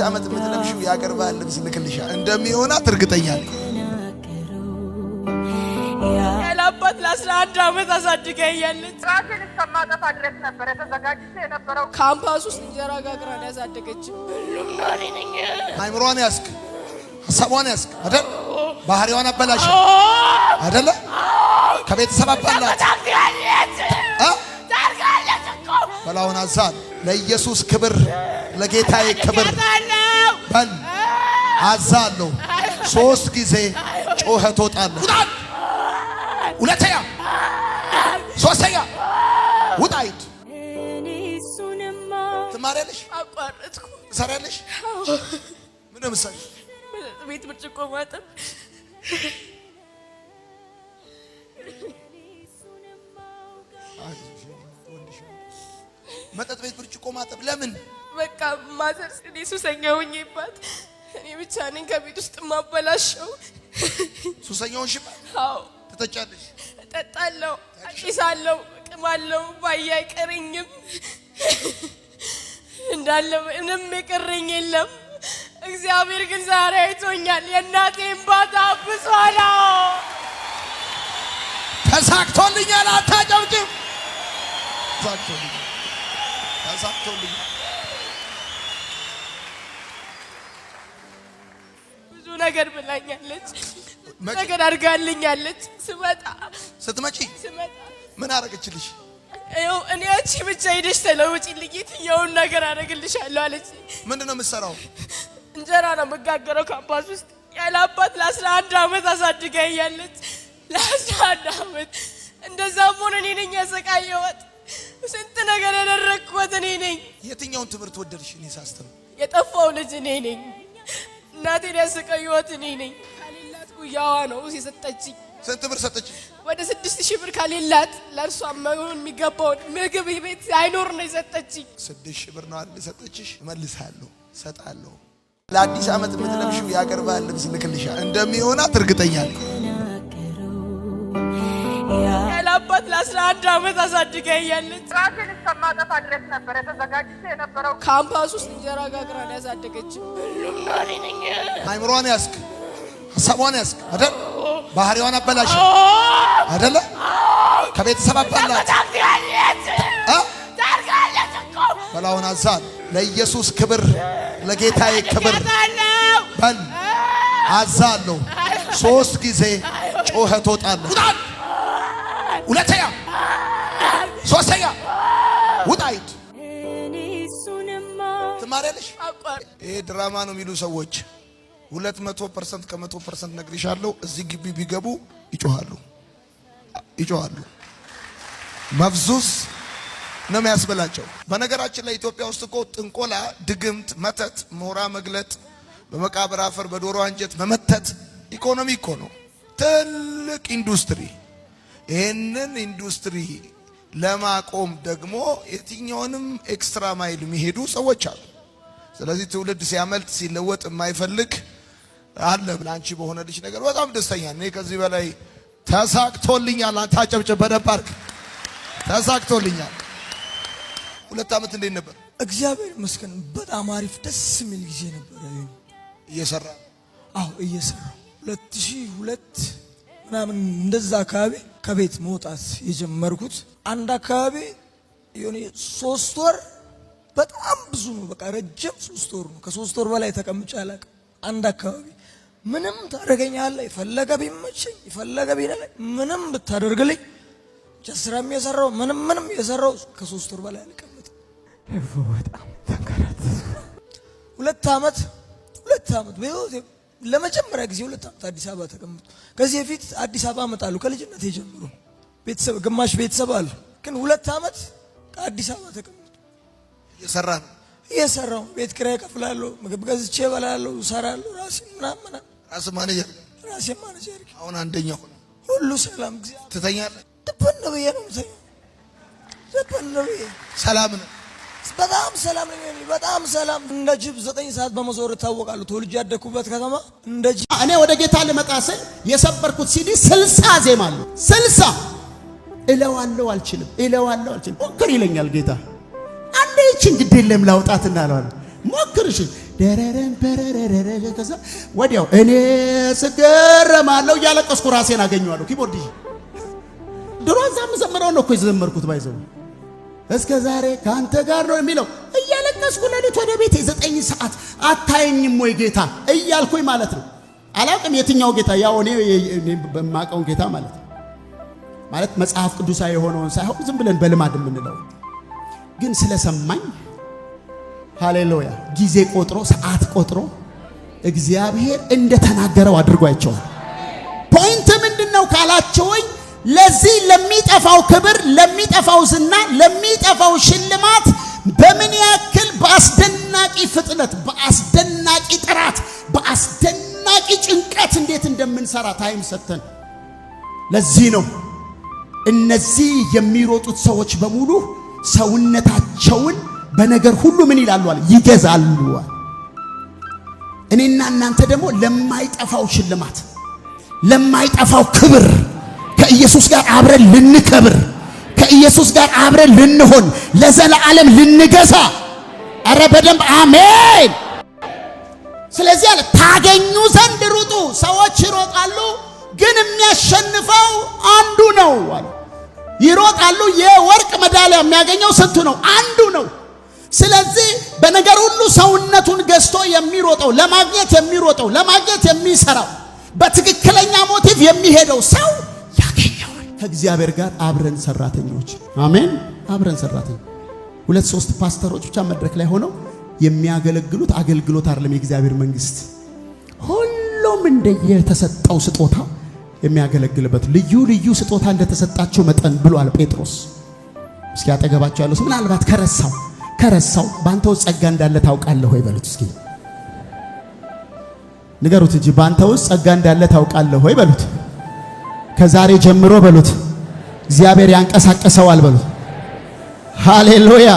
ዓመት የምትለብሺው የአገር ባህል ልብስ ልክልሻል እንደሚሆናት እርግጠኛ ነኝ። ያላባት ለ11 ዓመት አሳድገኛለች። ራሴን እስከማጠፋ ድረስ ነበር ተዘጋጅቼ የነበረው። ካምፓስ ውስጥ እንጀራ ጋግራ ነው ያሳደገችኝ። አይምሮዋን ያስክ፣ ሐሳቧን ያስክ አይደል? ባህሪዋን አበላሽ አይደል? ከቤተሰብ አባላት በላውን አዛል ለኢየሱስ ክብር ለጌታዬ ክብር በል አዛለሁ። 3 ጊዜ ጮኸት ወጣለሁ። ሁለተኛ ሶስተኛ ውጣ ሂድ። ትማሪያለሽ? አቋረጥኩ። ትሰሪያለሽ? ምን ነው የምትሰሪው? ቤት ብርጭቆ ማጠብ። መጠጥ ቤት ብርጭቆ ማጠብ ለምን? በቃ ማዘር እኔ ሱሰኛ ሆኜባት እኔ ብቻ ነኝ ከቤት ውስጥ ማበላሸው። ሱሰኛውን ሽባ? አዎ ትጠጫለሽ? እጠጣለሁ፣ አጭሳለሁ፣ እቅማለሁ። ባያ አይቀረኝም እንዳለ ምንም የቀረኝ የለም። እግዚአብሔር ግን ዛሬ አይቶኛል። የእናቴን ባታ አብሷል። ተሳክቶልኛል። አታጨብጭብ። ተሳክቶልኛል። ተሳክቶልኛል። ብዙ ነገር ብላኛለች፣ ነገር አድርጋልኛለች። ስትመጣ ምን አደረገችልሽ? እኔ አንቺ ብቻ ሄደሽ ተለውጪልኝ የትኛውን ነገር አደርግልሻለሁ አለች። ምንድነው የምትሰራው? እንጀራ ነው የምጋገረው ካምፓስ ውስጥ። ያላባት ለ11 ዓመት አሳድገኛለች። ለ11 ዓመት እንደዛም ሆነ እኔ ነኝ ያሰቃየኋት። ስንት ነገር ያደረግኳት እኔ ነኝ። የትኛውን ትምህርት ወደድሽ? እኔ ሳስተምር የጠፋው ልጅ እኔ ነኝ። እናቴን ያሰቃየኋት እኔ ነኝ። ካሌላት ጉያዋ ነው የሰጠችኝ። ስንት ብር ሰጠች? ወደ 6000 ብር ካሌላት ለእርሷ መሆን የሚገባውን ምግብ ቤት አይኖር ነው የሰጠችኝ። 6000 ብር ነው አይደል የሰጠችሽ? እመልሳለሁ፣ እሰጣለሁ። ለአዲስ ዓመት የምትለብሺው የአገር ባህል ልብስ ልክልሻል እንደሚሆናት እርግጠኛ ነኝ። ያላባት ለ11 ዓመት አሳድገኛለች። ራሴን እስከማጠፋ ድረስ ነበር ተዘጋጅቼ የነበረው። ካምፓስ ውስጥ እንጀራ ጋግራ ነው ያሳደገችኝ። አይምሮዋን ያስክ፣ ሐሳቧን ያስክ አይደል? ባህሪዋን አበላሽ አይደል? ከቤተሰብ አባላት በላውን አዛል ለኢየሱስ ክብር ለጌታዬ ክብር በል አዛለሁ። 3 ጊዜ ጮኸት ወጣለሁ። ሁለተኛ ሶስተኛ ውጣ ሂድ። ትማሪያለሽ? ይሄ ድራማ ነው የሚሉ ሰዎች 200% ከ100% ነግሬሻለሁ። እዚህ ግቢ ቢገቡ ይጮሃሉ። መፍዙዝ ነው የሚያስበላቸው። በነገራችን ላይ ኢትዮጵያ ውስጥ እኮ ጥንቆላ፣ ድግምት፣ መተት፣ ሞራ መግለጥ፣ በመቃብር አፈር በዶሮ አንጀት መመተት ኢኮኖሚ እኮ ነው፣ ትልቅ ኢንዱስትሪ። ይህንን ኢንዱስትሪ ለማቆም ደግሞ የትኛውንም ኤክስትራ ማይል የሚሄዱ ሰዎች አሉ። ስለዚህ ትውልድ ሲያመልጥ ሲለወጥ የማይፈልግ አለ። ብላንቺ በሆነልሽ ነገር በጣም ደስተኛ ነኝ። ከዚህ በላይ ተሳክቶልኛል። ታጨብጭብ በደንብ አድርግ። ተሳክቶልኛል። 2 ዓመት እንዴት ነበር? እግዚአብሔር ይመስገን በጣም አሪፍ ደስ የሚል ጊዜ ነበር። እየሰራ እየሰራው 2002 ምናምን እንደዛ አካባቢ ከቤት መውጣት የጀመርኩት አንድ አካባቢ የሆነ 3 ወር በጣም ብዙ ነው። በቃ ረጅም 3 ወር ነው። ከ3 ወር በላይ ተቀምጬ አላውቅም። አንድ አካባቢ ምንም ታደርገኛለህ፣ የፈለገ ቢመቸኝ የፈለገ ቢለኝ ምንም ብታደርግልኝ ጀስራም የሰራው ምንም የሰራው ከ3 ወር በላይ አልቀመጥም። በጣም ተንከራተትኩ። 2 ዓመት በህይወቴ ለመጀመሪያ ጊዜ 2 ዓመት አዲስ አበባ ተቀምጡ። ከዚህ በፊት አዲስ አበባ እመጣለሁ ከልጅነት ጀምሮ ቤተሰብ ግማሽ ቤተሰብ አለ። ግን 2 ዓመት ከአዲስ አበባ ተቀምጡ እየሰራሁ ቤት ኪራይ እከፍላለሁ፣ ምግብ ገዝቼ እበላለሁ፣ እሰራለሁ። ራሴ ማኔጀር አሁን አንደኛው ሁሉ ሰላም እግዚአብሔር። ትተኛለህ? ድብን ነው የምተኛው። ድብን ነው ሰላም ነው። በጣም ሰላም ነው። በጣም ሰላም። እንደ ጅብ 9 ሰዓት በመዞር እታወቃለሁ። ተወልጄ ያደኩበት ከተማ እንደ ጅብ። እኔ ወደ ጌታ ልመጣ ስል የሰበርኩት ሲዲ 60 ዜማ አለው። 60 እለዋለሁ አልችልም። ሞክር ይለኛል ጌታ። አንዴ ይችን ግድ የለም ላውጣትና አለዋለሁ። ሞክር እሺ። ደረረን በረረረ ከዛ ወዲያው እኔ ስገረማለሁ እያለቀስኩ ራሴን አገኘዋለሁ። ኪቦርድ ድሮ እዛም ዘመረው ነው እኮ የዘመርኩት ባይዘው እስከ ዛሬ ካንተ ጋር ነው የሚለው እያለቀስኩ ለሊት ወደ ቤቴ 9 ሰዓት አታየኝም ወይ ጌታ እያልኩኝ ማለት ነው። አላውቅም የትኛው ጌታ ያው እኔ በማቀው ጌታ ማለት ነው። ማለት መጽሐፍ ቅዱሳዊ የሆነውን ሳይሆን ዝም ብለን በልማድ የምንለው ግን ስለሰማኝ ሃሌሉያ ጊዜ ቆጥሮ ሰዓት ቆጥሮ እግዚአብሔር እንደተናገረው አድርጎ አይቼዋለሁ። ፖይንት ምንድነው ካላችሁኝ ለዚህ ለሚጠፋው ክብር፣ ለሚጠፋው ዝና፣ ለሚጠፋው ሽልማት በምን ያክል በአስደናቂ ፍጥነት፣ በአስደናቂ ጥራት፣ በአስደናቂ ጭንቀት እንዴት እንደምንሰራ ታይም ሰተን ለዚህ ነው እነዚህ የሚሮጡት ሰዎች በሙሉ ሰውነታቸውን በነገር ሁሉ ምን ይላሉ አለ ይገዛሉ። እኔና እናንተ ደግሞ ለማይጠፋው ሽልማት፣ ለማይጠፋው ክብር ከኢየሱስ ጋር አብረን ልንከብር፣ ከኢየሱስ ጋር አብረን ልንሆን፣ ለዘላለም ልንገዛ። አረ በደንብ አሜን። ስለዚህ አለ ታገኙ ዘንድ ሩጡ። ሰዎች ይሮጣሉ ግን የሚያሸንፈው አንዱ ነው አለ። ይሮጣሉ የወርቅ ሜዳሊያ የሚያገኘው ስንቱ ነው? አንዱ ነው። ስለዚህ በነገር ሁሉ ሰውነቱን ገዝቶ የሚሮጠው፣ ለማግኘት የሚሮጠው፣ ለማግኘት የሚሰራው፣ በትክክለኛ ሞቲቭ የሚሄደው ሰው ያገኘዋል። ከእግዚአብሔር ጋር አብረን ሰራተኞች፣ አሜን፣ አብረን ሰራተኞች። 2-3 ፓስተሮች ብቻ መድረክ ላይ ሆነው የሚያገለግሉት አገልግሎት አይደለም። የእግዚአብሔር መንግስት ሁሉም እንደየተሰጠው ስጦታ የሚያገለግልበት ልዩ ልዩ ስጦታ እንደተሰጣቸው መጠን ብሏል ጴጥሮስ። እስኪ አጠገባቸው ያለው ምናልባት ከረሳው ባንተ ውስጥ ጸጋ እንዳለ ታውቃለህ ወይ በሉት። እስኪ ንገሩት እንጂ ባንተ ውስጥ ጸጋ እንዳለ ታውቃለህ ወይ በሉት። ከዛሬ ጀምሮ በሉት እግዚአብሔር ያንቀሳቀሰዋል በሉት። ሃሌሉያ